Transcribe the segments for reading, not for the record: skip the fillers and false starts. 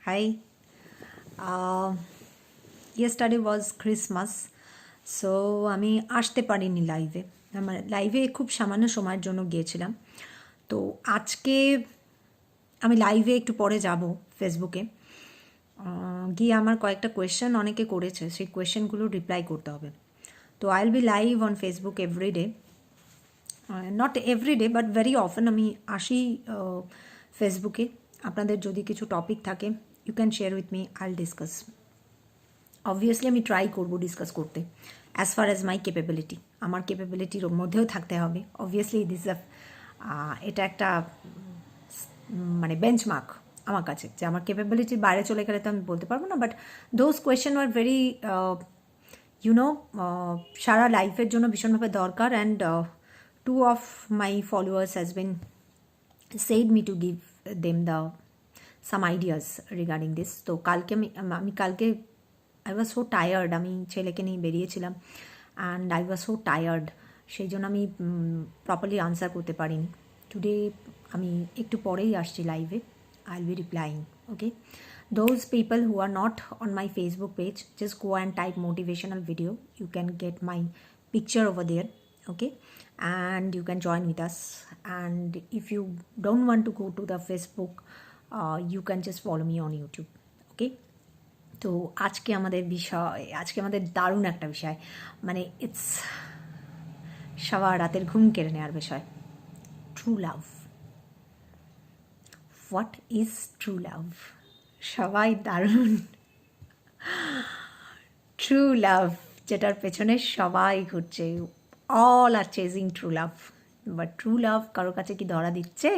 Hi. Yesterday was Christmas, so আমি আসতে পারিনি লাইভে। আমার লাইভে খুব সামান্য সময়ের জন্য গিয়েছিলাম। তো আজকে আমি লাইভে একটু পরে যাব ফেসবুকে। গিয়ে আমার কয়েকটা কোয়েশ্চেন অনেকে করেছে, সেই কোয়েশ্চেনগুলো রিপ্লাই করতে হবে। তো I will be live on Facebook everyday, not everyday but very often আমি আসি ফেসবুকে। আপনাদের যদি কিছু টপিক থাকে you can share with me, I will discuss. Obviously আমি ট্রাই করবো ডিসকাস করতে as far as my capability. আমার ক্যাপেবিলিটির মধ্যেও থাকতে হবে। অবভিয়াসলি দিস এটা একটা মানে বেঞ্চমার্ক আমার কাছে, যে আমার ক্যাপেবিলিটির বাইরে চলে গেলে তো আমি বলতে পারবো না। But those question are very you know সারা লাইফের জন্য ভীষণভাবে দরকার। And two of my followers has been said me to give them some ideas regarding this. তো কালকে আমি কালকে আই ওয়াজ সো টায়ার্ড, আমি ছেলেকে নিয়ে বেরিয়েছিলাম and I was so tired, সেই জন্য আমি প্রপারলি আনসার করতে পারিনি। টুডে আমি একটু পরেই আসছি লাইভে, I will B replying. Okay, those people who are not on my Facebook page, just go and type motivational video, you can get my picture over there. Okay, and you can join with us. And if you don't want to go to the Facebook, you can just follow me on YouTube. Okay, তো আজকে আমাদের দারুণ একটা বিষয়, মানে it's সবার রাতের ঘুম কেড়ে নেওয়ার বিষয়, true love. What is true লাভ? সবাই দারুণ ট্রু লাভ, যেটার পেছনে সবাই ঘুরছে, all R chasing true love. But true love কারোর কাছে কি ধরা দিচ্ছে?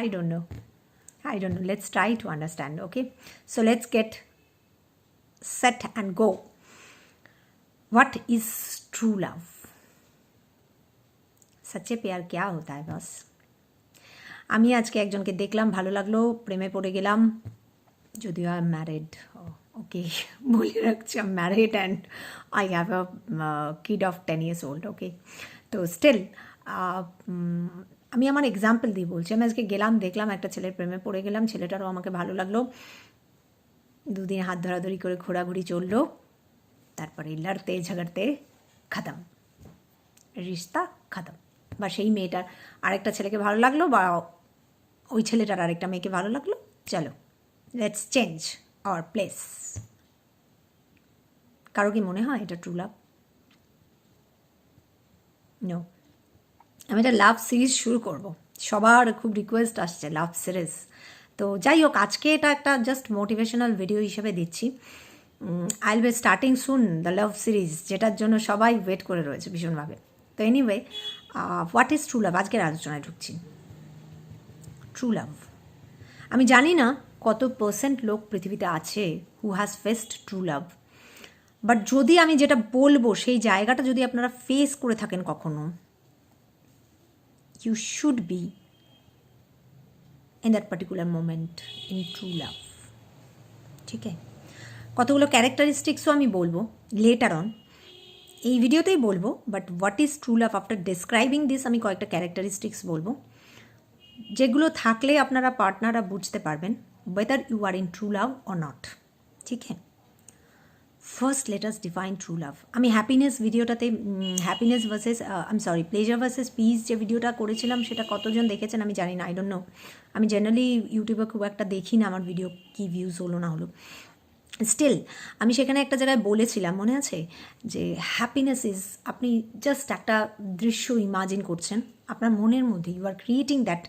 I don't know. Let's try to understand. Okay, so let's get set and go. What is true love? सच्चे प्यार क्या होता है बस? আমি আজকে একজনকে দেখলাম, ভালো লাগলো, প্রেমে পড়ে গেলাম। যদিও আই এম ম্যারিড, ওকে বলে রাখছি, I am married and I have a kid of 10 years old. Okay, তো স্টিল আমি আমার এক্সাম্পল দিয়ে বলছি। আমি আজকে গেলাম, দেখলাম একটা ছেলের প্রেমে পড়ে গেলাম, ছেলেটারও আমাকে ভালো লাগলো, দুদিন হাত ধরাধরি করে ঘোরাঘুরি চললো, তারপরে লড়তে ঝগড়তে খতম, রিশতা খতম। বা সেই মেয়েটার আরেকটা ছেলেকে ভালো লাগলো, বা ওই ছেলেটার আরেকটা মেয়েকে ভালো লাগলো, চলো লেটস চেঞ্জ আওয়ার প্লেস। কারো কি মনে হয় এটা ট্রু লাভ? নো। আমি একটা লাভ সিরিজ শুরু করব, সবার খুব রিকোয়েস্ট আসছে লাভ সিরিজ। তো যাই হোক, আজকে এটা একটা জাস্ট মোটিভেশনাল ভিডিও হিসেবে দিচ্ছি। I will be starting soon the love series, যেটার জন্য সবাই ওয়েট করে রয়েছে ভীষণভাবে। তো এনিওয়ে, হোয়াট ইজ ট্রু লাভ আজকের আলোচনায় ঢুকছি। ট্রু লাভ, আমি জানি না কত পার্সেন্ট লোক পৃথিবীতে আছে who has faced true love, but যদি আমি যেটা বলবো সেই জায়গাটা যদি আপনারা ফেস করে থাকেন কখনো, you should be in that particular moment in true love. ঠিক আছে, কতগুলো ক্যারেক্টারিস্টিক্সও আমি বলবো লেটার অন, এই ভিডিওতেই বলবো। But what is true love after describing this, আমি কয়েকটা ক্যারেক্টারিস্টিক্স বলবো, যেগুলো থাকলে আপনারা পার্টনাররা বুঝতে পারবেন whether you are in true love or not. ঠিক আছে, first let us define true love. আমি হ্যাপিনেস ভিডিওটাতে, happiness versus pleasure versus piece যে ভিডিওটা করেছিলাম, সেটা কতজন দেখেছেন আমি জানি না, আই ডোন্ট নো। আমি জেনারেলি ইউটিউবে খুব একটা দেখি না আমার ভিডিও কী ভিউজ হলো না হলো। স্টিল আমি সেখানে একটা জায়গায় বলেছিলাম, মনে আছে, যে হ্যাপিনেস ইজ, আপনি জাস্ট একটা দৃশ্য ইমাজিন করছেন আপনার মনের মধ্যে, you are creating that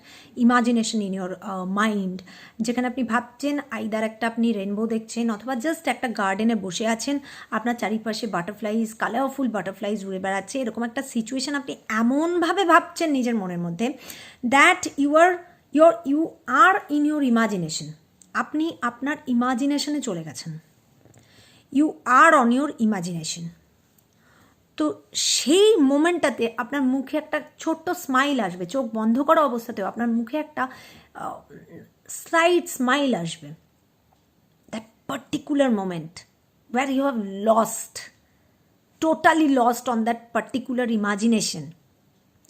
imagination in your mind, যেখানে আপনি ভাবছেন আইদার একটা আপনি রেনবো দেখছেন, অথবা জাস্ট একটা গার্ডেনে বসে আছেন, আপনার চারিপাশে বাটারফ্লাইজ, কালারফুল বাটারফ্লাইজ উড়ে বেড়াচ্ছে, এরকম একটা সিচুয়েশন আপনি এমনভাবে ভাবছেন নিজের মনের মধ্যে, that you are in your imagination, আপনি আপনার ইমাজিনেশনে চলে গেছেন, you are on your imagination. তো সেই মোমেন্টটাতে আপনার মুখে একটা ছোট্ট স্মাইল আসবে, চোখ বন্ধ করা অবস্থাতেও আপনার মুখে একটা স্লাইট স্মাইল আসবে। That particular moment where you have lost, totally lost on that particular imagination,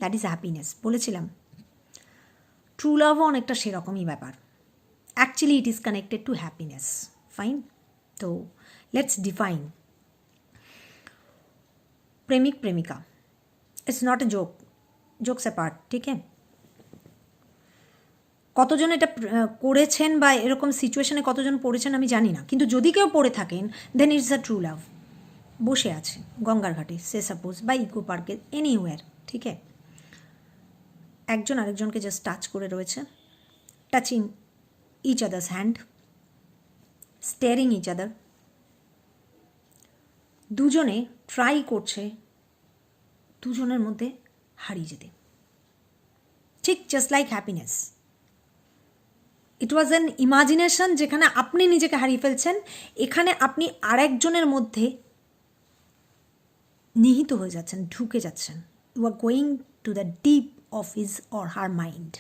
that is happiness. বলেছিলাম ট্রু লাভও অনেকটা সেরকমই ব্যাপার। actually it is connected to happiness. Fine. So let's define प्रेमिक प्रेमिका. It's not a jokes apart. ঠিক আছে, কতজন এটা করেছেন বা এরকম সিচুয়েশনে কতজন পড়েছেন আমি জানি না, কিন্তু যদি কেউ পড়ে থাকেন দেন ইটস আ ট্রু লাভ. বসে আছে গঙ্গার ঘাটে সে সাপোজ বা ইকো পার্কে এনিওয়্যার. ঠিক আছে, একজন আরেকজনকে জাস্ট টাচ করে রয়েছে, touching each other's hand, staring each other. দুজনে ট্রাই করছে দুজনের মধ্যে হারিয়ে যেতে, ঠিক just like happiness. It was an imagination যেখানে আপনি নিজেকে হারিয়ে ফেলছেন, এখানে আপনি আরেকজনের মধ্যে নিহিত হয়ে যাচ্ছেন, ঢুকে যাচ্ছেন. You are going to the deep of his or her mind.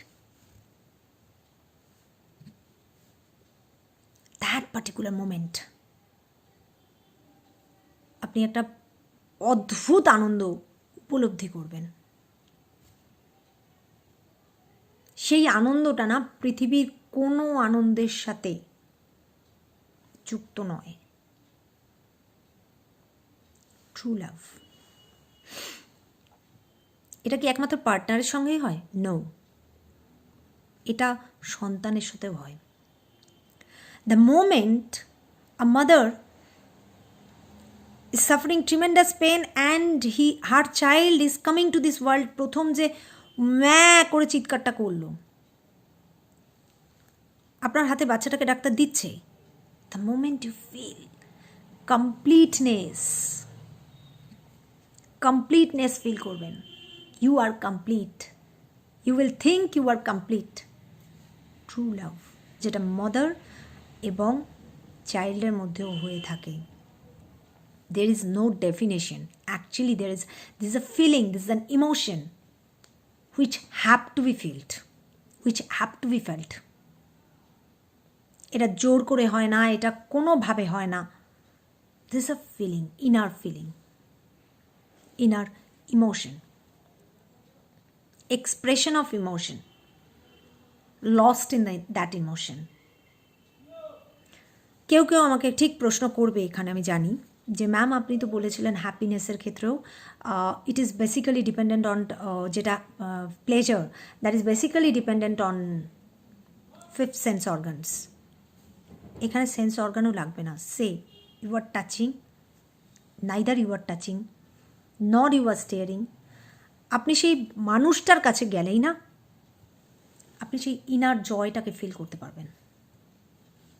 That particular moment আপনি একটা অদ্ভুত আনন্দ উপলব্ধি করবেন. সেই আনন্দটা না পৃথিবীর কোনো আনন্দের সাথে যুক্ত নয়. True love. এটা কি একমাত্র পার্টনারের সঙ্গেই হয়? নো, এটা সন্তানের সাথেও হয়. The moment a mother is suffering tremendous pain and her child is coming to this world, প্রথম যে ম্যা করে চিৎকারটা করলো, আপনার হাতে বাচ্চাটাকে ডাক্তার দিচ্ছে, the moment you feel completeness feel করবেন. you are complete, you will think you are complete. true love যেটা মাদার এবং চাইল্ডের মধ্যেও হয়ে থাকে. There is no definition. Actually, this is a feeling, this is an emotion which have to be felt. এটা জোর করে হয় না, এটা কোনোভাবে হয় না. This is a feeling, inner emotion, expression of emotion, lost in that emotion. কেউ আমাকে ঠিক প্রশ্ন করবে এখানে, আমি জানি যে ম্যাম আপনি তো বলেছিলেন হ্যাপিনেসের ক্ষেত্রেও it is basically dependent on, যেটা pleasure that is basically dependent on fifth sense organs. এখানে সেন্স অর্গানও লাগবে না. Say you are touching, neither you are touching not you are staring. আপনি সেই মানুষটার কাছে গেলেই না আপনি সেই ইনার জয়টাকে ফিল করতে পারবেন.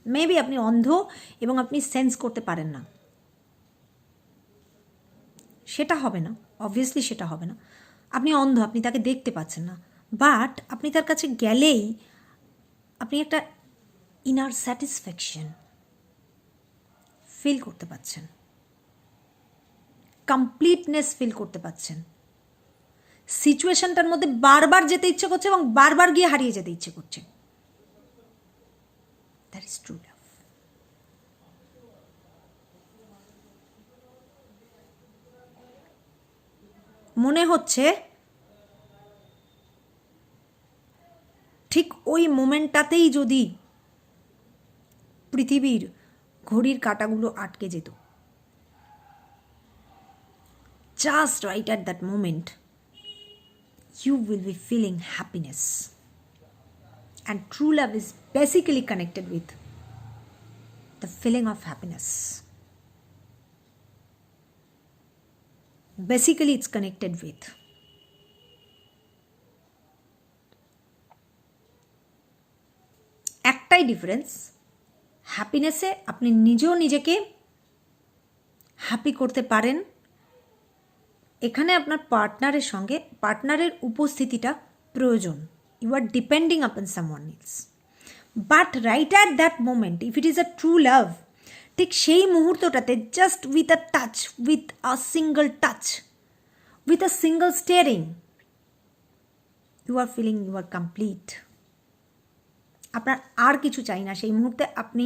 মেবি আপনি অন্ধ এবং আপনি সেন্স করতে পারেন না, সেটা হবে না, অবভিয়াসলি সেটা হবে না. আপনি অন্ধ, আপনি তাকে দেখতে পাচ্ছেন না, বাট আপনি তার কাছে গেলেই আপনি একটা ইনার স্যাটিসফ্যাকশন ফিল করতে পাচ্ছেন, কমপ্লিটনেস ফিল করতে পাচ্ছেন. সিচুয়েশনটার মধ্যে বারবার যেতে ইচ্ছে করছে এবং বারবার গিয়ে হারিয়ে যেতে ইচ্ছে করছে. দ্যাট ইজ ট্রু লাভ. মনে হচ্ছে ঠিক ওই মোমেন্টটাতেই যদি পৃথিবীর ঘড়ির কাঁটাগুলো আটকে যেত, just right at that moment you will be feeling happiness. And true love is basically connected with the feeling of happiness. Basically it's connected with একটাই ডিফারেন্স, হ্যাপিনেসে আপনি নিজেও নিজেকে হ্যাপি করতে পারেন, এখানে আপনার পার্টনারের সঙ্গে পার্টনারের উপস্থিতিটা প্রয়োজন. You are depending upon someone else. But right at that moment if it is a true love, ঠিক সেই মুহূর্তটাতে just with a touch, with a single touch, with a single staring, you are feeling you are complete. আপনার আর কিছু চাই না সেই মুহূর্তে. আপনি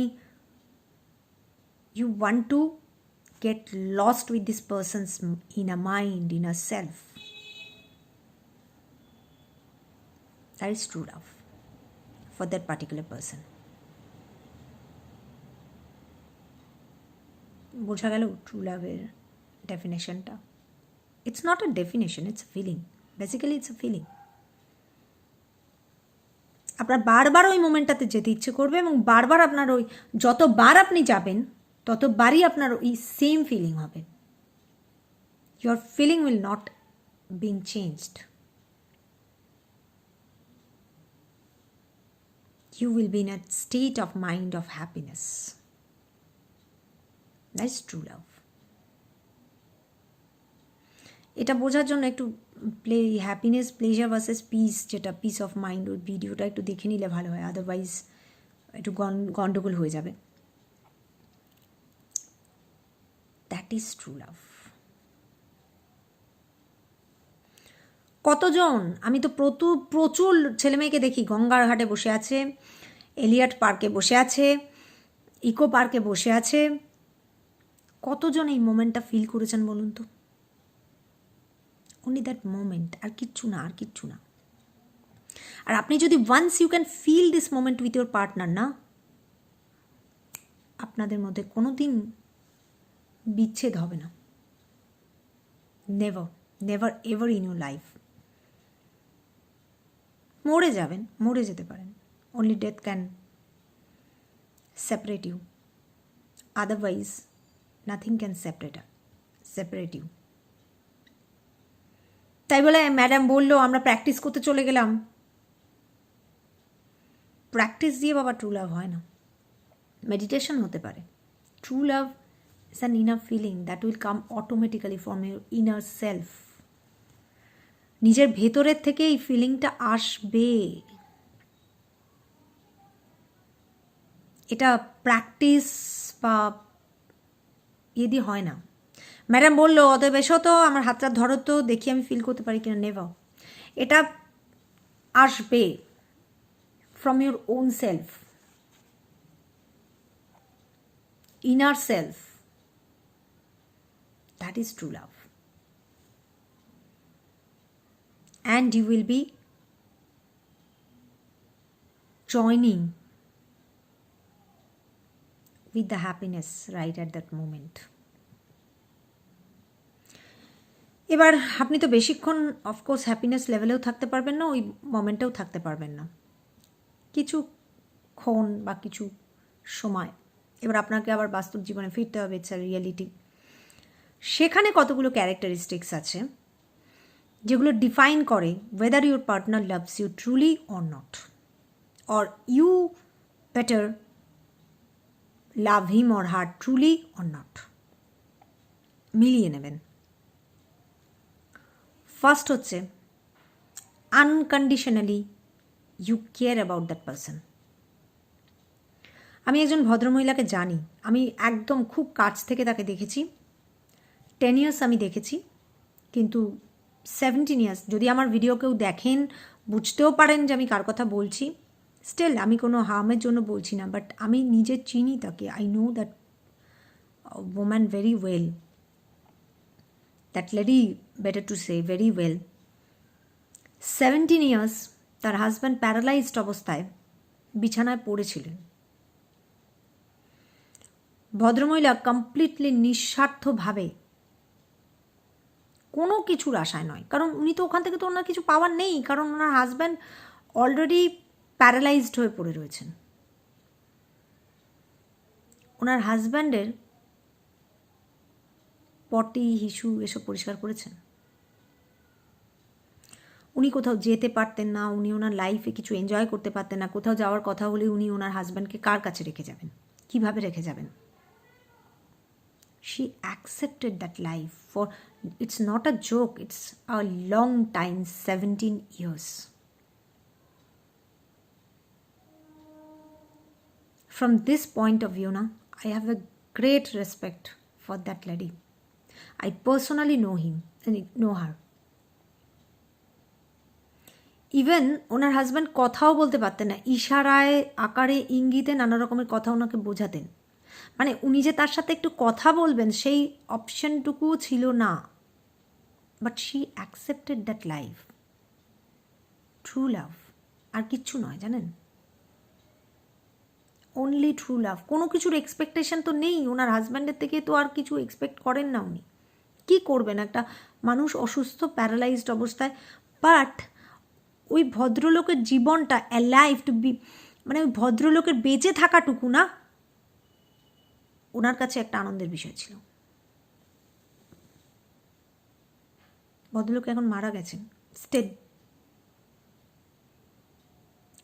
you want to get lost with this person's inner mind, inner self. That is true love for that particular person. বোঝা গেল ট্রু লাভের ডেফিনেশনটা। It's not a definition, it's a feeling. Basically it's a feeling. আপনার বারবার ওই মোমেন্টটাতে যেতে ইচ্ছে করবে এবং বারবার আপনার ওই যতবার আপনি যাবেন ততবারই আপনার ওই সেম ফিলিং হবে। Your feeling will not being changed. You will be in a state of mind of happiness. That's true love. এটা বোঝার জন্য একটু হ্যাপিনেস, প্লেজার ভার্সেস পিস, যেটা পিস অফ মাইন্ড, ওই ভিডিওটা একটু দেখে নিলে ভালো হয়, আদারওয়াইজ একটু গন্ডগোল হয়ে যাবে। দ্যাট ইজ ট্রু লাভ। কতজন, আমি তো প্রচুর ছেলেমেয়েকে দেখি গঙ্গার ঘাটে বসে আছে, এলিয়ট পার্কে বসে আছে, ইকো পার্কে বসে আছে। কতজন এই মোমেন্টটা ফিল করেছেন বলুন তো? অনলি দ্যাট মোমেন্ট, আর কিচ্ছু না, আর কিচ্ছু না। আর আপনি যদি once you can feel this moment with your partner, না আপনাদের মধ্যে কোনো দিন বিচ্ছেদ হবে না। Never, never ever in your life. মরে যাবেন, মরে যেতে পারেন, only death can separate you, otherwise nothing can separate you. তাই বলে ম্যাডাম বললো আমরা প্র্যাকটিস করতে চলে গেলাম, প্র্যাকটিস দিয়ে বাবা ট্রু লাভ হয় না। মেডিটেশন হতে পারে। True love is an inner feeling that will come automatically from your inner self. নিজের ভেতরের থেকে এই ফিলিংটা আসবে। এটা প্র্যাকটিস বা দিয়ে হয় না। ম্যাডাম বললো অতএব এসো তো, আমার হাতটা ধরো তো, দেখি আমি ফিল করতে পারি কিনা। নেভার। এটা আসবে from your own self, inner self. That is true love. And you will be joining with the happiness right at that moment. এবার আপনি তো বেশিক্ষণ অফকোর্স হ্যাপিনেস লেভেলেও থাকতে পারবেন না, ওই মোমেন্টেও থাকতে পারবেন না, কিছুক্ষণ বা কিছু সময়। এবার আপনাকে আবার বাস্তব জীবনে ফিরতে হবে, ইটস আ রিয়েলিটি। সেখানে কতগুলো ক্যারেক্টারিস্টিক্স আছে যেগুলো ডিফাইন করে whether your partner loves you truly or not, or you better love him or her truly or not. মিলিয়ে নেবেন। ফার্স্ট হচ্ছে unconditionally you care about that person. আমি একজন ভদ্রমহিলাকে জানি, আমি একদম খুব কাছ থেকে তাকে দেখেছি। 10 years আমি দেখেছি, কিন্তু 17 years, যদি আমার ভিডিও কেউ দেখেন বুঝতেও পারেন যে আমি কার কথা বলছি। স্টিল আমি কোনো হার্মের জন্য বলছি না, বাট আমি নিজে চিনি তাকে। I know that woman very well, that lady better to say very well. 17 years তার হাজব্যান্ড প্যারালাইজড অবস্থায় বিছানায় পড়েছিলেন। ভদ্রমহিলা কমপ্লিটলি নিঃস্বার্থভাবে, কোনো কিছুর আশায় নয়, কারণ উনি তো ওখান থেকে তো ওনার কিছু পাওয়ার নেই, কারণ ওনার হাজব্যান্ড অলরেডি প্যারালাইজড হয়ে পড়ে রয়েছেন। ওনার হাজব্যান্ডের পটি হিসু এসব পরিষ্কার করেছেন। উনি কোথাও যেতে পারতেন না, উনি ওনার লাইফে কিছু এনজয় করতে পারতেন না। কোথাও যাওয়ার কথা হলে উনি ওনার হাজব্যান্ডকে কার কাছে রেখে যাবেন, কিভাবে রেখে যাবেন? She accepted that life for, it's not a joke, it's a long time, 17 years. From this point of view, I have a great respect for that lady. I personally know her. Even owner husband কথাও বলতে পারতেন না, ইশারায়, আকারে, ইঙ্গিতে নানা রকমের কথা ওনাকে বোঝাতেন। মানে উনি যে তার সাথে একটু কথা বলবেন সেই অপশনটুকুও ছিল না। But she accepted that life. True love আর কিচ্ছু নয়, জানেন। Only true love. কোনো কিছুর এক্সপেকটেশন তো নেই, ওনার হাজব্যান্ডের থেকে তো আর কিছু এক্সপেক্ট করেন না উনি। কী করবেন, একটা মানুষ অসুস্থ প্যারালাইজড অবস্থায়, বাট ওই ভদ্রলোকের জীবনটা অ্যালাইভ টু বি, মানে ওই ভদ্রলোকের বেঁচে থাকাটুকু না ওনার কাছে একটা আনন্দের বিষয় ছিল। ভদ্রলোক এখন মারা গেছেন, still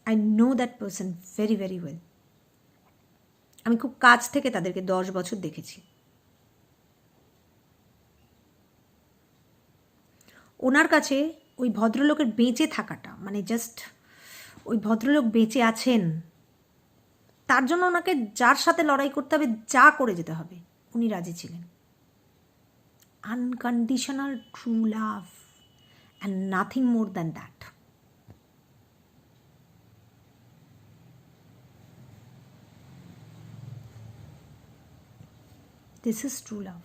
I know that person very very well. আমি খুব কাছ থেকে তাদেরকে 10 বছর দেখেছি। ওনার কাছে ওই ভদ্রলোকের বেঁচে থাকাটা, মানে জাস্ট ওই ভদ্রলোক বেঁচে আছেন, তার জন্য ওনাকে যার সাথে লড়াই করতে হবে, যা করে যেতে হবে, উনি রাজি ছিলেন। Unconditional true love and nothing more than that. This is true love.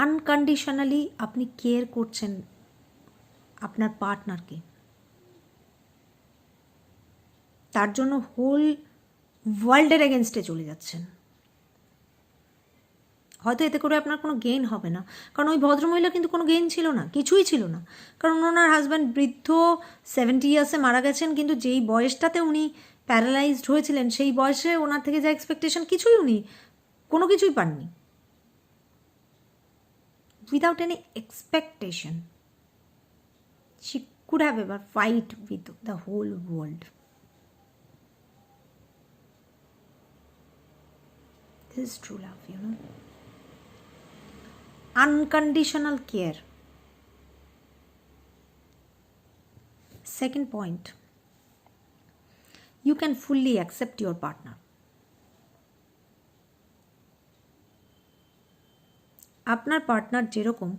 Unconditionally আপনি কেয়ার করছেন আপনার পার্টনারকে, তার জন্য হোল ওয়ার্ল্ডের এগেনস্টে চলে যাচ্ছেন। হয়তো এতে করে আপনার কোনো গেইন হবে না, কারণ ওই ভদ্রমহিলা কিন্তু কোনো গেইন ছিল না, কিছুই ছিল না। কারণ ওনার হাজব্যান্ড বৃদ্ধ 70 ইয়ার্সে মারা গেছেন, কিন্তু যেই বয়সটাতে উনি প্যারালাইজড হয়েছিলেন সেই বয়সে ওনার থেকে যা এক্সপেকটেশন, কিছুই উনি কোনো কিছুই পাননি। Without any expectation she could have ever fight with the whole world. This is true love, you know. Unconditional care. Second point, you can fully accept your partner. আপনার পার্টনার যেরকম,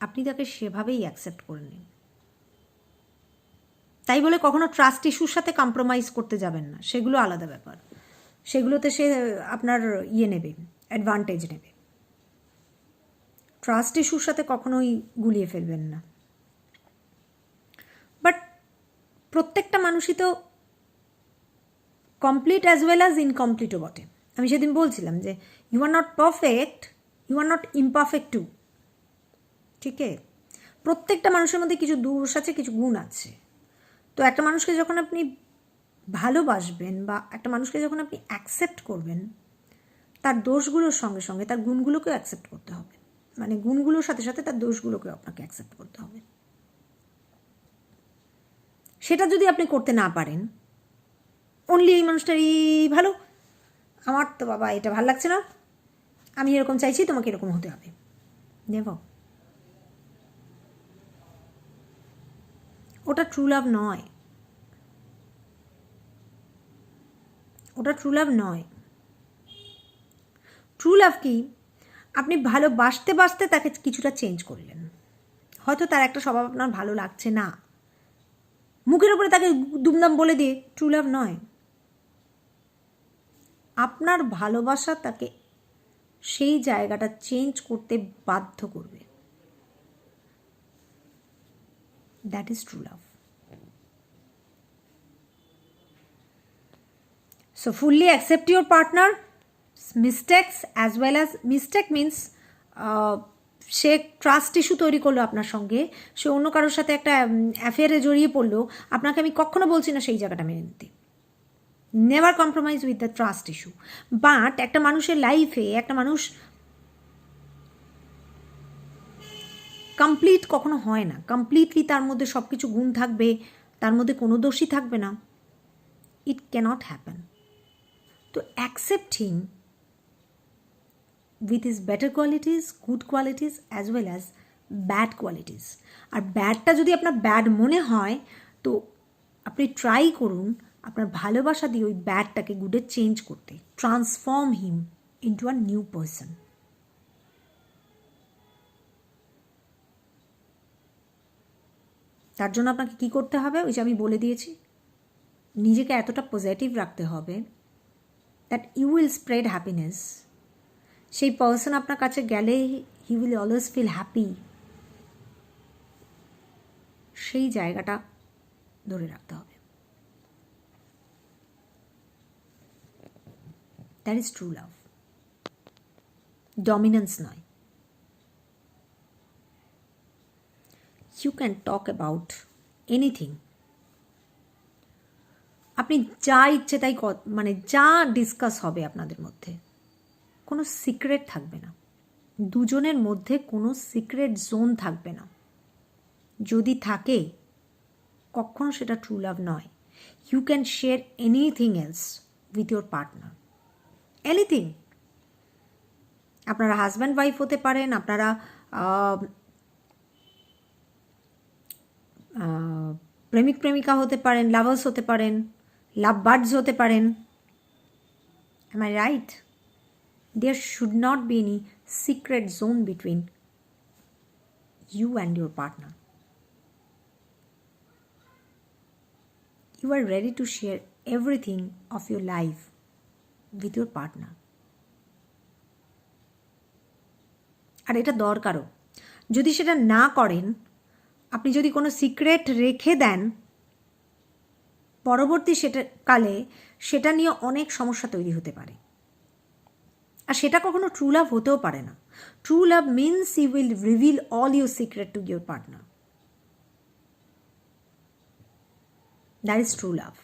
আপনি তাকে সেভাবেই অ্যাকসেপ্ট করে নিন। তাই বলে কখনো ট্রাস্ট ইস্যুর সাথে কম্প্রোমাইজ করতে যাবেন না, সেগুলো আলাদা ব্যাপার। সেগুলোতে সে আপনার নেবে, অ্যাডভান্টেজ নেবে। ট্রাস্ট ইস্যুর সাথে কখনোই গুলিয়ে ফেলবেন না। বাট প্রত্যেকটা মানুষই তো কমপ্লিট অ্যাজ ওয়েল অ্যাজ ইনকমপ্লিটও বটে। আমি সেদিন বলছিলাম যে you are not perfect, you are not imperfect too. ঠিক আছে, প্রত্যেকটা মানুষের মধ্যে কিছু দোষ আছে, কিছু গুণ আছে। তো একটা মানুষকে যখন আপনি ভালোবাসবেন বা একটা মানুষকে যখন আপনি অ্যাকসেপ্ট করবেন, তার দোষগুলোর সঙ্গে সঙ্গে তার গুণগুলোকেও অ্যাকসেপ্ট করতে হবে। মানে গুণগুলোর সাথে সাথে তার দোষগুলোকেও আপনাকে অ্যাকসেপ্ট করতে হবে। সেটা যদি আপনি করতে না পারেন, অনলি এই মানুষটারই ভালো, আমার তো বাবা এটা ভালো লাগছে না, আমি এরকম চাইছি, তোমাকে এরকম হতে হবে, নেভার। ওটা ট্রু লাভ নয়, ওটা ট্রু লাভ নয়। ট্রু লাভ কি, আপনি ভালোবাসতে বাসতে তাকে কিছুটা চেঞ্জ করলেন। হয়তো তার একটা স্বভাব আপনার ভালো লাগছে না, মুখের উপরে তাকে দুমদাম বলে দিয়ে ট্রু লাভ নয়। আপনার ভালোবাসা তাকে সেই জায়গাটা চেঞ্জ করতে বাধ্য করবে। That is true love. So fully accept your partner's mistakes as well as, mistake means say trust issue তৈরি করলো আপনার সঙ্গে, সে অন্য কারোর সাথে একটা অ্যাফেয়ারে জড়িয়ে পড়লো, আপনাকে আমি কখনো বলছি না সেই জায়গাটা মেনে নিতে। Never compromise with the trust issue. But একটা মানুষের লাইফে একটা মানুষ কমপ্লিট কখনো হয় না। কমপ্লিটলি তার মধ্যে সব কিছু গুণ থাকবে, তার মধ্যে কোনো দোষই থাকবে না, ইট ক্যানট হ্যাপেন। তো accept him with his better qualities, good qualities as well as bad qualities. আর ব্যাডটা যদি আপনার ব্যাড মনে হয়, তো আপনি ট্রাই করুন আপনার ভালোবাসা দিয়ে ওই ব্যাডটাকে গুডে চেঞ্জ করতে, transform him into a new person. তার জন্য আপনাকে কী করতে হবে, ওই যে আমি বলে দিয়েছি, নিজেকে এতটা পজিটিভ রাখতে হবে that you will spread happiness. সেই পার্সন আপনার কাছে গেলে he will always feel happy. সেই জায়গাটা ধরে রাখতে হবে। That is true love, dominance নয়। You can talk about anything, আপনি যা ইচ্ছে তাই মানে যা ডিসকাস হবে আপনাদের মধ্যে, কোনো সিক্রেট থাকবে না, দুজনের মধ্যে কোনো সিক্রেট জোন থাকবে না। যদি থাকে কখনো সেটা ট্রু লাভ নয়। You can share anything else with your partner, anything. আপনারা হাজব্যান্ড ওয়াইফ হতে পারেন, আপনারা প্রেমিক প্রেমিকা হতে পারেন, লাভার্স হতে পারেন, লাভ বার্ডস হতে পারেন। Am I right? There should not be any secret zone between you and your partner. You are ready to share everything of your life with your partner. আর এটা দরকারও। যদি সেটা না করেন, আপনি যদি কোনো সিক্রেট রেখে দেন, পরবর্তী কালে সেটা নিয়ে অনেক সমস্যা তৈরি হতে পারে। আর সেটা কখনো ট্রু লাভ হতেও পারে না। True love means you will reveal all your secret to your partner. That is true love.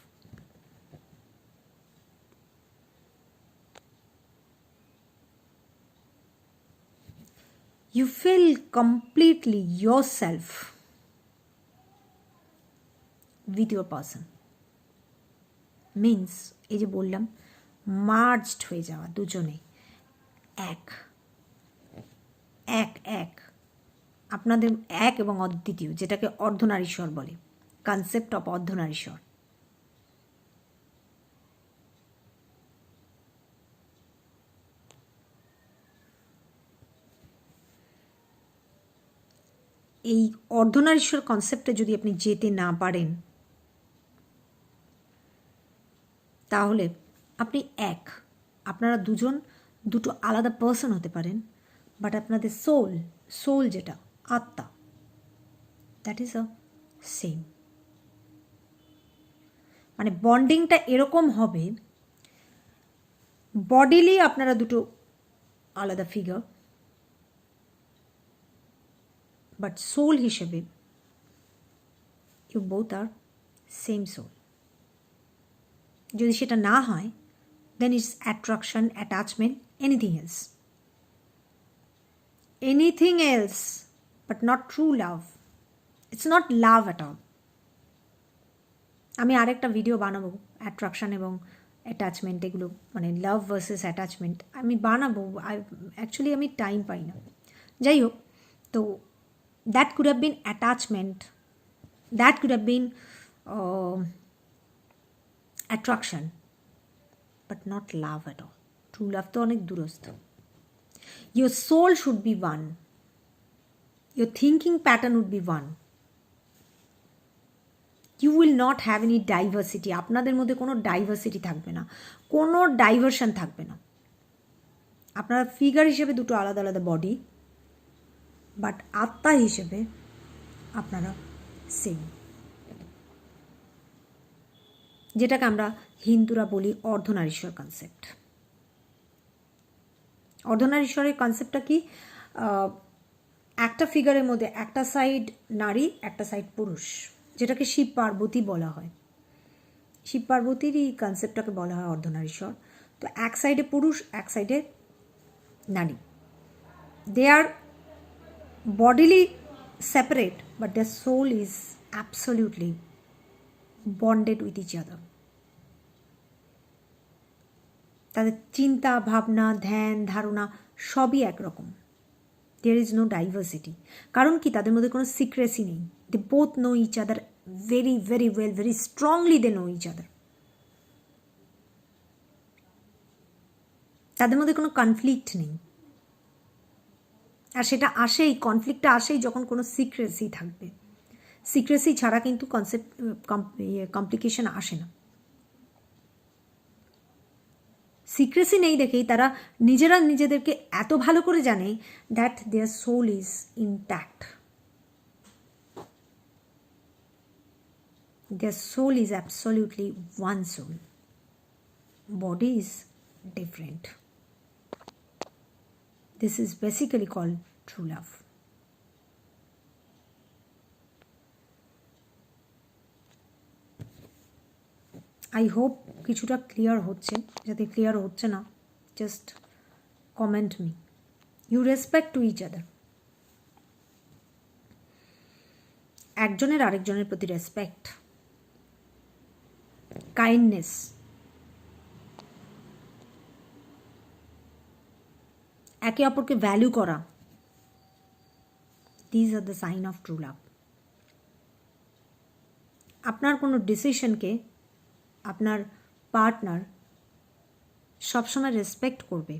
You feel completely yourself with your person. Means এই যে বললাম মার্জড হয়ে যাওয়া, দুজনে এক এক এক আপনাদের এক এবং অদ্বিতীয়, যেটাকে অর্ধনারীশ্বর বলে, কনসেপ্ট অফ অর্ধনারীশ্বর। এই অর্ধনারীশ্বর কনসেপ্টে যদি আপনি যেতে না পারেন, তাহলে আপনি এক, আপনারা দুজন দুটো আলাদা পার্সন হতে পারেন, বাট আপনাদের সোল যেটা আত্মা, দ্যাট ইজ আ সেম। মানে বন্ডিংটা এরকম হবে, বডিলি আপনারা দুটো আলাদা ফিগার, বাট সোল হিসেবে you both are same soul. যদি সেটা না হয়, then it's attraction, attachment, anything else. Anything else but not true love. It's not love at all. আমি আরেকটা ভিডিও বানাবো অ্যাট্রাকশন এবং অ্যাটাচমেন্ট, এগুলো মানে লাভ ভার্সেস অ্যাটাচমেন্ট আমি বানাবো। অ্যাকচুয়ালি আমি টাইম পাই না। যাই হোক, তো that could have been attachment, that could have been attraction, but not love at all. True love তো অনেক দূরস্থ। Your soul should be one, your thinking pattern would be one. You will not have any diversity. আপনাদের মধ্যে কোনো diversity থাকবে না, কোনো diversion থাকবে না। আপনারা ফিগার হিসেবে দুটো আলাদা আলাদা বডি, বাট আত্মা হিসেবে আপনারা সেম। যেটাকে আমরা হিন্দুরা বলি অর্ধনারীশ্বর কনসেপ্ট। অর্ধনারীশ্বরের কনসেপ্টটা কি? একটা ফিগারের মধ্যে একটা সাইড নারী, একটা সাইড পুরুষ, যেটাকে শিব পার্বতী বলা হয়। শিব পার্বতীরই কনসেপ্টটাকে বলা হয় অর্ধনারীশ্বর। তো এক সাইডে পুরুষ, এক সাইডে নারী। দে আর bodily separate, but their soul is absolutely bonded with each other. তাদের চিন্তা, ভাবনা, ধ্যান, ধারণা সবই একরকম। There is no diversity. কারণ কি? তাদের মধ্যে কোনো সিক্রেসি নেই। They both know each other very very well, very strongly they know each other. তাদের মধ্যে কোনো কনফ্লিক্ট নেই। আর সেটা আসেই, কনফ্লিক্টটা আসেই যখন কোনো সিক্রেসি থাকবে। সিক্রেসি ছাড়া কিন্তু কমপ্লিকেশন আসে না। সিক্রেসি নেই দেখেই তারা নিজেরা নিজেদেরকে এত ভালো করে জানে that their soul is intact. Their soul is absolutely one soul. Body is different. This is basically called true love. I hope কিছুটা ক্লিয়ার হচ্ছে। যদি ক্লিয়ার হচ্ছে না, just comment me. You respect to each other. একজনের আরেকজনের প্রতি respect, kindness, একে অপরকে ভ্যালু করা, these are the sign of true love. আপনার কোনো ডিসিশনকে আপনার পার্টনার সবসময় রেসপেক্ট করবে।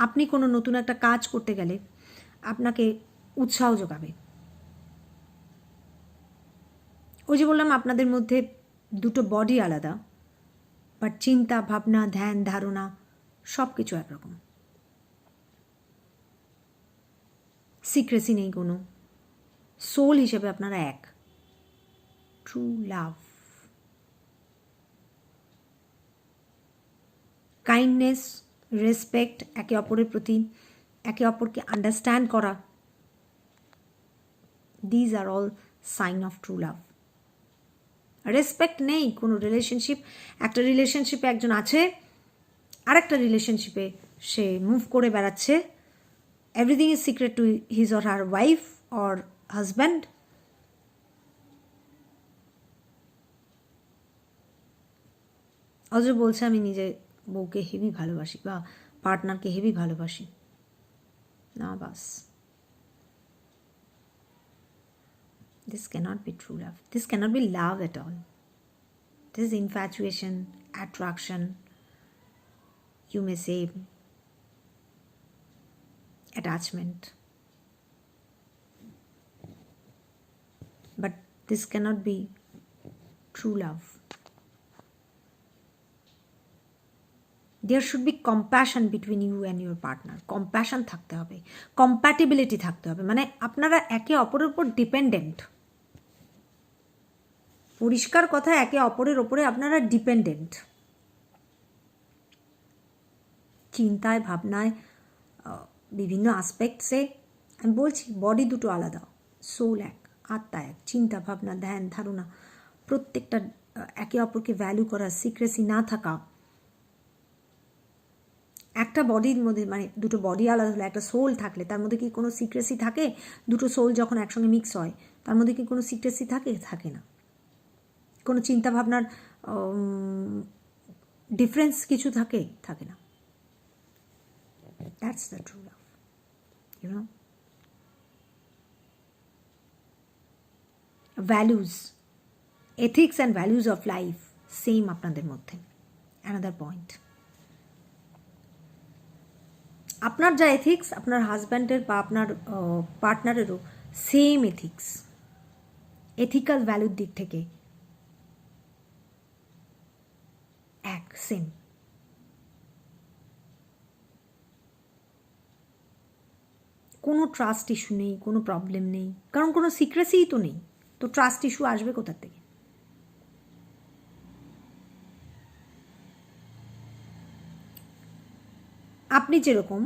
আপনি কোনো নতুন একটা কাজ করতে গেলে আপনাকে উৎসাহ যোগাবে। ওই যে বললাম আপনাদের মধ্যে দুটো বডি আলাদা, বাট চিন্তা ভাবনা ধ্যান ধারণা সব কিছু একরকম। সিক্রেসি নেই কোনো, সোল হিসেবে আপনারা এক। ট্রু লাভ, কাইন্ডনেস, রেসপেক্ট, একে অপরের প্রতি একে অপরকে আন্ডারস্ট্যান্ড করা, these are all sign of true love. Respect নেই কোনো রিলেশনশিপ, একটা রিলেশনশিপে একজন আছে আর একটা রিলেশনশিপে সে মুভ করে বেড়াচ্ছে, everything is secret to his or her wife or husband. অথচ বলছে আমি নিজে বউকে হেভি ভালোবাসি বা পার্টনারকে হেভি ভালোবাসি। না বাস, this cannot be true love. This cannot be love at all. This is infatuation, attraction, you may say attachment. But this cannot be true love. There should be compassion between you and your partner. Compassion থাকতে হবে, compatibility থাকতে হবে, মানে আপনারা একে অপরের উপর dependent. পরিষ্কার কথা, একে অপরের ওপরে আপনারা ডিপেন্ডেন্ট। চিন্তায় ভাবনায় বিভিন্ন আসপেক্টসে আমি বলছি, বডি দুটো আলাদা, সোল এক, আত্মা এক। চিন্তা ভাবনা ধ্যান ধারণা প্রত্যেকটা একে অপরকে ভ্যালু করা, সিক্রেসি না থাকা। একটা বডির মধ্যে মানে দুটো বডি আলাদা হলে, একটা সোল থাকলে তার মধ্যে কি কোনো সিক্রেসি থাকে? দুটো সোল যখন একসঙ্গে মিক্স হয় তার মধ্যে কি কোনো সিক্রেসি থাকে? থাকে না। কোনো চিন্তা ভাবনার ডিফারেন্স কিছু থাকে? থাকে না। That's the true love, you know. Values, ethics and values of life same আপনাদের মধ্যে। অ্যানাদার পয়েন্ট, আপনার যা এথিক্স আপনার হাজব্যান্ডের বা আপনার পার্টনারেরও সেম এথিক্স, এথিক্যাল ভ্যালুর দিক থেকে এক, সেম। কোনো ট্রাস্ট ইস্যু নেই, কোনো প্রবলেম নেই, কারণ কোনো সিক্রেসিই তো নেই, তো ট্রাস্ট ইস্যু আসবে কোথার থেকে? আপনি যেরকম,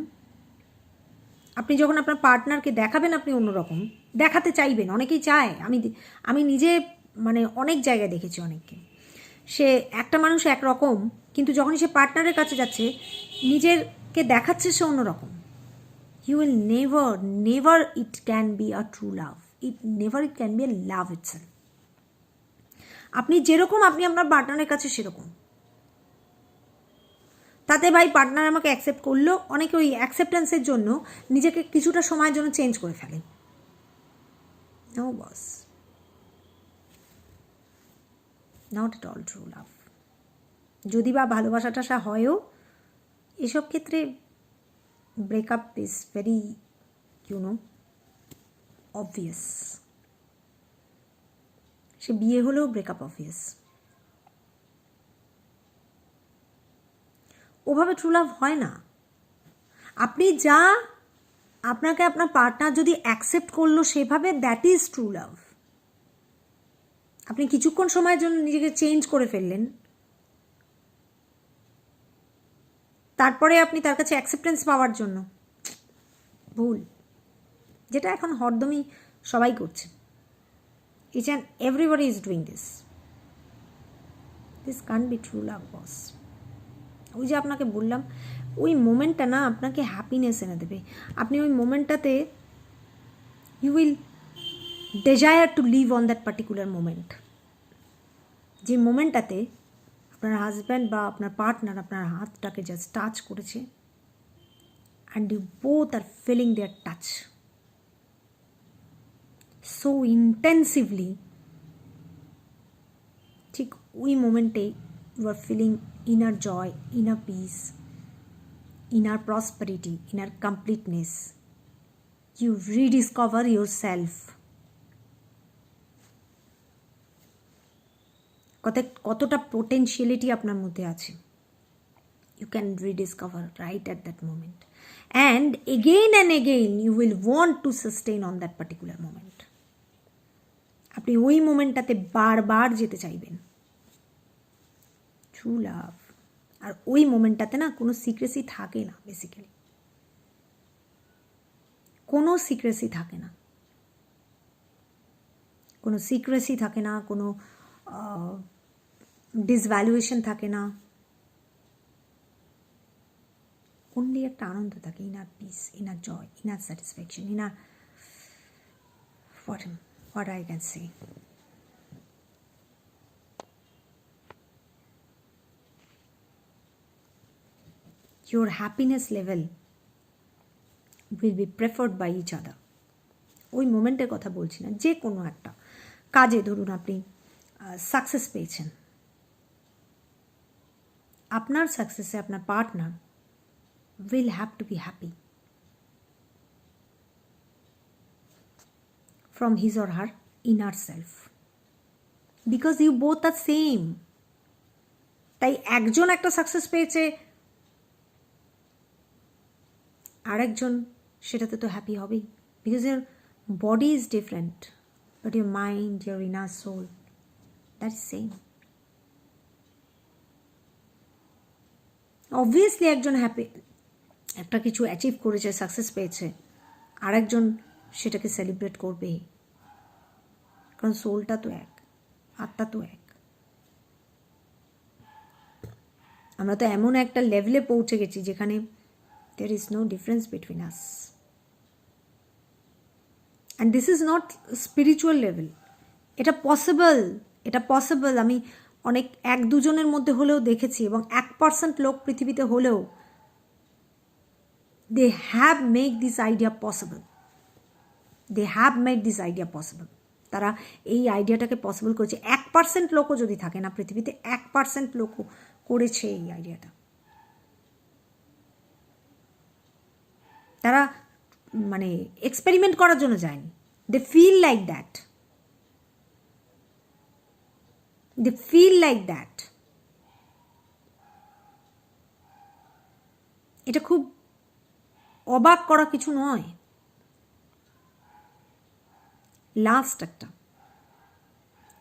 আপনি যখন আপনার পার্টনারকে দেখাবেন আপনি অন্যরকম দেখাতে চাইবেন, অনেকেই চায়। আমি নিজে মানে অনেক জায়গায় দেখেছি অনেককে, সে একটা মানুষ একরকম, কিন্তু যখনই সে পার্টনারের কাছে যাচ্ছে নিজেরকে দেখাচ্ছে সে অন্যরকম। You will never it can be a true love, it can be a love itself. আপনি যেরকম আপনি আপনার পার্টনারের কাছে সেরকম। তাতে ভাই পার্টনার আমাকে অ্যাকসেপ্ট করলো, অনেকে ওই অ্যাকসেপ্টেন্সের জন্য নিজেকে কিছুটা সময়ের জন্য চেঞ্জ করে ফেলে। No boss, not at all true love. যদি বা ভালোবাসা টাসা হয়ও, এসব ক্ষেত্রে ব্রেকআপ ইজ ভেরি অবভিয়াস। সে বিয়ে হলেও ব্রেকআপ অবভিয়াস। ওভাবে ট্রু লাভ হয় না। আপনি যা, আপনাকে আপনার পার্টনার যদি অ্যাকসেপ্ট করলো সেভাবে, দ্যাট ইজ ট্রু লাভ। আপনি কিছুক্ষণ সময়ের জন্য নিজেকে চেঞ্জ করে ফেললেন, তারপরে আপনি তার কাছে অ্যাকসেপ্টেন্স পাওয়ার জন্য, ভুল। যেটা এখন হরদমই সবাই করছে, each and everybody is doing this. This can't be true love boss. ওই যে আপনাকে বললাম, ওই মোমেন্টটা না আপনাকে হ্যাপিনেস এনে দেবে। আপনি ওই মোমেন্টটাতে you will desire to live on that particular moment. যে মোমেন্টটাতে আপনার হাজব্যান্ড বা আপনার পার্টনার আপনার হাতটাকে জাস্ট টাচ করেছে, and you both are feeling their touch so intensively, ঠিক ওই মোমেন্টে you are feeling inner joy, inner peace, inner prosperity, inner completeness. You rediscover your self. কতটা পোটেনশিয়ালিটি আপনার মধ্যে আছে, you can rediscover right at that moment, and again you will want to sustain on that particular moment. আপনি ওই মোমেন্টটাতে বারবার যেতে চাইবেন। True love. আর ওই মোমেন্টটাতে না কোনো সিক্রেসি থাকে না, বেসিক্যালি কোনো সিক্রেসি থাকে না, কোনো সিক্রেসি থাকে না, কোনো ডিসভ্যালুয়েশন থাকে না, অনলি একটা আনন্দ থাকে, inner peace, inner joy, inner satisfaction, inner what I can say. Your happiness level will be preferred by each other. ওই মোমেন্টের কথা বলছি না, যে কোনো একটা কাজে ধরুন আপনি সাকসেস পেয়েছেন, আপনার সাকসেসে আপনার partner will have to be happy from his or her inner self, because you both are same. তাই একজন একটা সাকসেস পেয়েছে, আরেকজন সেটাতে তো হ্যাপি হবেই, because your body is different but your mind, your inner soul, that is same. Obviously একজন happy, একটা কিছু অ্যাচিভ করেছে, সাকসেস পেয়েছে, আরেকজন সেটাকে সেলিব্রেট করবে, কারণ সোলটা তো এক, আত্মা তো এক। আমরা তো এমন একটা লেভেলে পৌঁছে গেছি যেখানে there is no difference between us, and this is not spiritual level. এটা পসিবল। আমি অনেক এক দুজনের মধ্যে হলেও দেখেছি, এবং 1% লোক পৃথিবীতে হলেও they have made this idea possible. তারা এই আইডিয়াটাকে পসিবল করেছে। 1% লোকও যদি থাকে না পৃথিবীতে, 1% লোকও করেছে এই আইডিয়াটা। তারা মানে এক্সপেরিমেন্ট করার জন্য যায়নি, দে ফিল লাইক দ্যাট। এটা খুব অবাক করা কিছু নয়। লাস্ট একটা,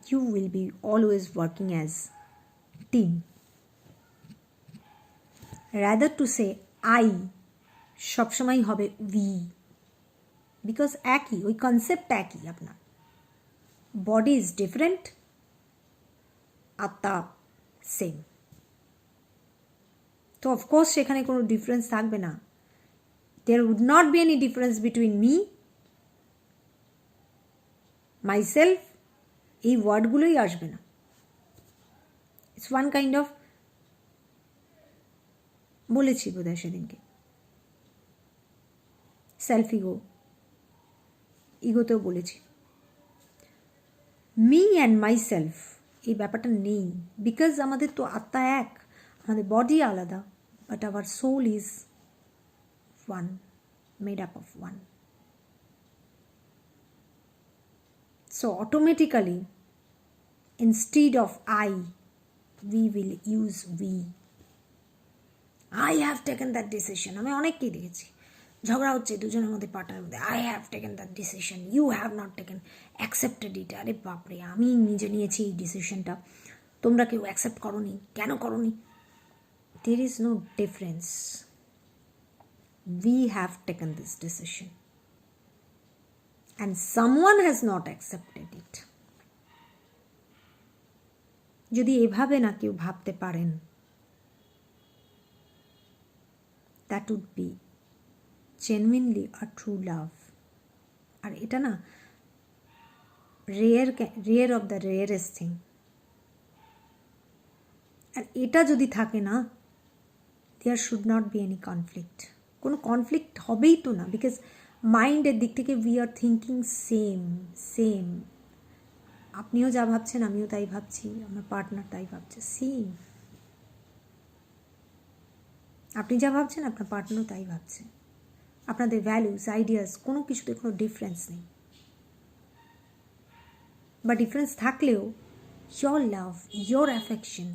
you will be always working as team, rather to say I সবসময় হবে উই, বিকজ একই, ওই কনসেপ্ট একই। আপনার বডি ইজ ডিফারেন্ট, আত্মা সেম। তো অফকোর্স সেখানে কোনো ডিফারেন্স থাকবে না। there would not be any difference between me, myself, এই ওয়ার্ডগুলোই আসবে না। ইটস ওয়ান কাইন্ড অফ, বলেছি বোধহয় সেদিনকে, সেলফ ইগোতেও বলেছি, মি অ্যান্ড মাই সেলফ এই ব্যাপারটা নেই, বিকজ আমাদের তো আত্মা এক, আমাদের বডি আলাদা, but our soul is one, made up of one. So automatically, instead of I, we will use we. I have taken that decision. আমি অনেককেই দেখেছি ঝগড়া হচ্ছে দুজনের মধ্যে, পার্টনারের মধ্যে, I have taken that decision, you have not taken, accepted it. আরে বাপরে, আমি নিজে নিয়েছি এই ডিসিশনটা, তোমরা কেউ অ্যাকসেপ্ট করোনি, কেন করোনি? there is no difference. We have taken this decision and someone has not accepted it. যদি এভাবে না কেউ ভাবতে পারেন, that would be genuinely a true love. আর এটা না rare of the rarest thing. আর এটা যদি থাকে না, there should not be any conflict. কোনো কনফ্লিক্ট হবেই তো না, বিকজ মাইন্ডের দিক থেকে উই আর থিঙ্কিং সেম। আপনিও যা ভাবছেন আমিও তাই ভাবছি, আমার পার্টনার তাই ভাবছে, সেম। আপনি যা ভাবছেন আপনার পার্টনারও তাই ভাবছে। আপনাদের ভ্যালুস, আইডিয়াস কোনো কিছুতে কোনো ডিফারেন্স নেই। বা ডিফারেন্স থাকলেও your love, your affection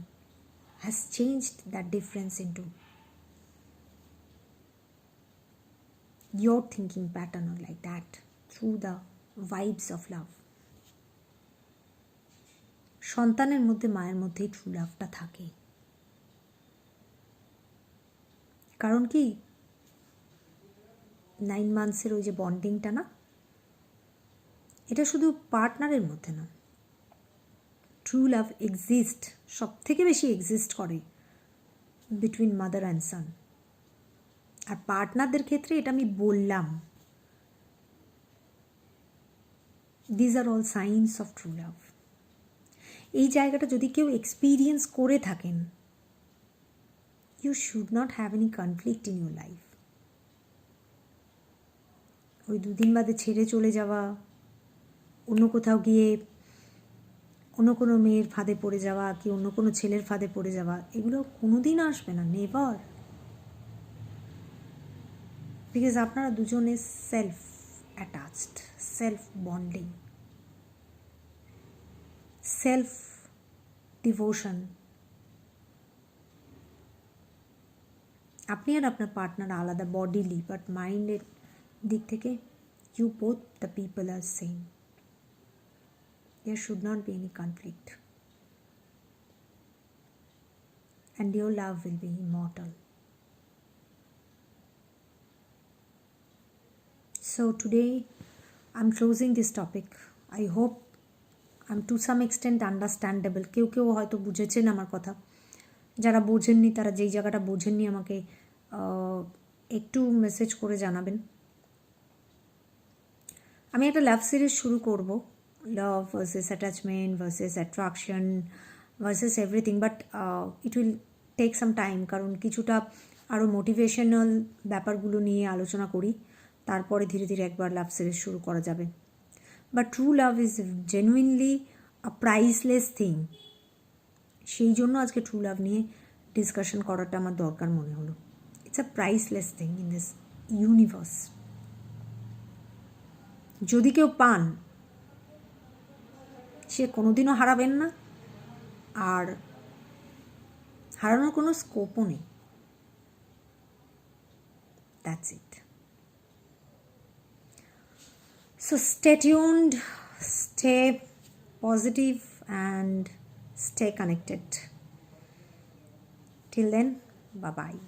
has changed that difference into your thinking pattern or like that through the vibes of love. সন্তানের মধ্যে মায়ের মধ্যেই ট্রু লাভটা থাকে। কারণ কি 9 মান্থসের ওই যে বন্ডিংটা না, এটা শুধু পার্টনারের মধ্যে না, ট্রু লাভ এক্সিস্ট, সব থেকে বেশি এক্সিস্ট করে বিটুইন মাদার অ্যান্ড সান। আর পার্টনারদের ক্ষেত্রে এটা আমি বললাম, these are all signs of true love. এই জায়গাটা যদি কেউ এক্সপিরিয়েন্স করে থাকেন, you should not have any conflict in your life. ওই 2 দিন বাদে ছেড়ে চলে যাওয়া, অন্য কোথাও গিয়ে অন্য কোনো মেয়ের ফাঁদে পড়ে যাওয়া, কি অন্য কোনো ছেলের ফাঁদে পড়ে যাওয়া, এগুলো কোনোদিন আসবে না, নেভার। বিকজ আপনারা দুজনে self attached, self bonding, self devotion. আপনি আর আপনার পার্টনার আলাদা বডিলি, বাট মাইন্ডের দিক থেকে you both the people are same. There should not be any conflict. And your love will be immortal. So today I'm closing this topic. I hope I'm to some extent understandable. কেউ কেউ হয়তো বুঝেছেন আমার কথা, যারা বোঝেননি তারা যেই জায়গাটা বোঝেননি আমাকে একটু মেসেজ করে জানাবেন। আমি একটা লাভ সিরিজ শুরু করব, love versus attachment versus attraction versus everything, but it will take some time, কারণ কিছুটা আরও মোটিভেশনাল ব্যাপারগুলো নিয়ে আলোচনা করি, তারপরে ধীরে ধীরে একবার লাভ সিরিজ শুরু করা যাবে। But true love is genuinely a priceless thing, সেই জন্য আজকে ট্রু লাভ নিয়ে ডিসকাশন করাটা আমার দরকার মনে হলো। It's a priceless thing in this universe. যদি কেউ পান, সে কোনোদিনও হারাবেন না, আর হারানোর কোনো স্কোপও নেই। That's it. So stay tuned, stay positive and stay connected. Till then, bye-bye.